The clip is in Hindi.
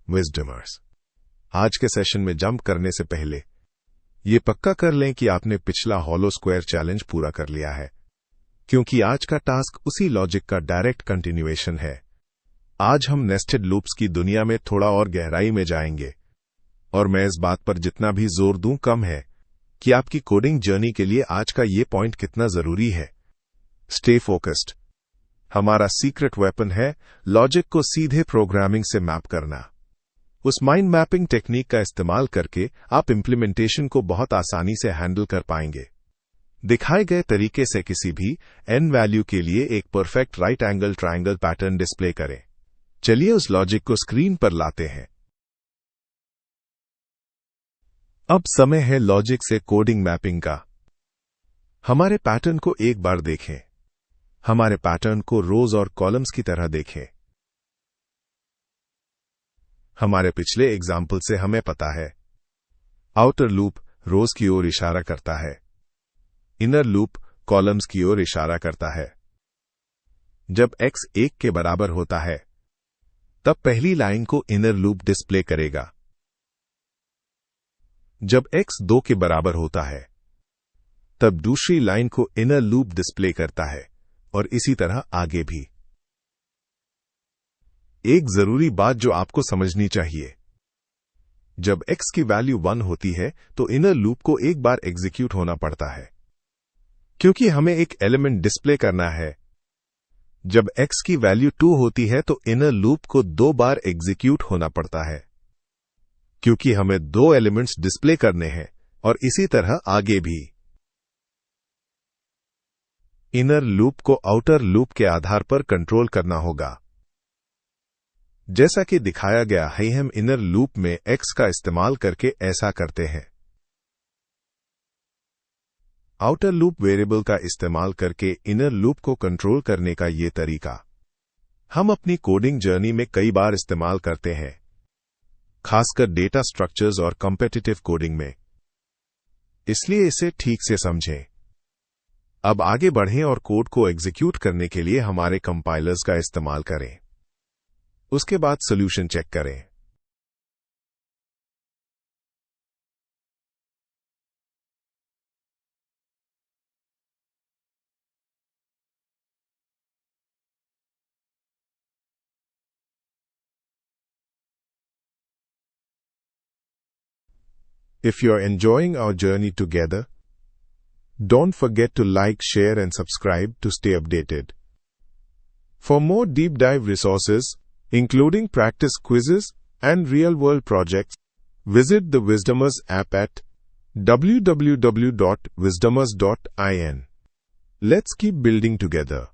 विजडमर्स। आज के सेशन में जंप करने से पहले ये पक्का कर लें कि आपने पिछला हॉलो स्क्वायर चैलेंज पूरा कर लिया है, क्योंकि आज का टास्क उसी लॉजिक का डायरेक्ट कंटिन्यूएशन है। आज हम नेस्टेड लूप्स की दुनिया में थोड़ा और गहराई में जाएंगे, और मैं इस बात पर जितना भी जोर दूं कम है कि आपकी कोडिंग जर्नी के लिए आज का ये पॉइंट कितना जरूरी है। Stay focused. हमारा सीक्रेट वेपन है लॉजिक को सीधे प्रोग्रामिंग से मैप करना। उस माइंड मैपिंग टेक्निक का इस्तेमाल करके आप इंप्लीमेंटेशन को बहुत आसानी से हैंडल कर पाएंगे। दिखाए गए तरीके से किसी भी n वैल्यू के लिए एक perfect right angle triangle pattern display करें। चलिए उस लॉजिक को स्क्रीन पर लाते हैं। अब समय है लॉजिक से कोडिंग मैपिंग का। हमारे पैटर्न को एक बार देखें। हमारे पैटर्न को रोज और कॉलम्स की तरह देखें। हमारे पिछले एग्जाम्पल से हमें पता है आउटर लूप रोज की ओर इशारा करता है, इनर लूप कॉलम्स की ओर इशारा करता है। जब x 1 के बराबर होता है तब पहली लाइन को इनर लूप डिस्प्ले करेगा। जब x 2 के बराबर होता है तब दूसरी लाइन को इनर लूप डिस्प्ले करता है, और इसी तरह आगे भी। एक जरूरी बात जो आपको समझनी चाहिए, जब x की वैल्यू 1 होती है तो इनर लूप को एक बार एग्जीक्यूट होना पड़ता है, क्योंकि हमें एक एलिमेंट डिस्प्ले करना है। जब x की वैल्यू 2 होती है तो इनर लूप को 2 बार एग्जीक्यूट होना पड़ता है, क्योंकि हमें 2 एलिमेंट्स डिस्प्ले करने हैं, और इसी तरह आगे भी। इनर लूप को आउटर लूप के आधार पर कंट्रोल करना होगा। जैसा कि दिखाया गया है, हम इनर लूप में x का इस्तेमाल करके ऐसा करते हैं। आउटर लूप वेरिएबल का इस्तेमाल करके इनर लूप को कंट्रोल करने का ये तरीका हम अपनी कोडिंग जर्नी में कई बार इस्तेमाल करते हैं, खासकर डेटा स्ट्रक्चर्स और कॉम्पिटिटिव कोडिंग में। इसलिए इसे ठीक से समझें। अब आगे बढ़ें और कोड को एग्जीक्यूट करने के लिए हमारे कंपाइलर्स का इस्तेमाल करें। उसके बाद सॉल्यूशन चेक करें। If you're enjoying our journey together, don't forget to like, share, and subscribe to stay updated. For more deep dive resources, including practice quizzes and real-world projects, visit the Wisdomers app at www.wisdomers.in. Let's keep building together.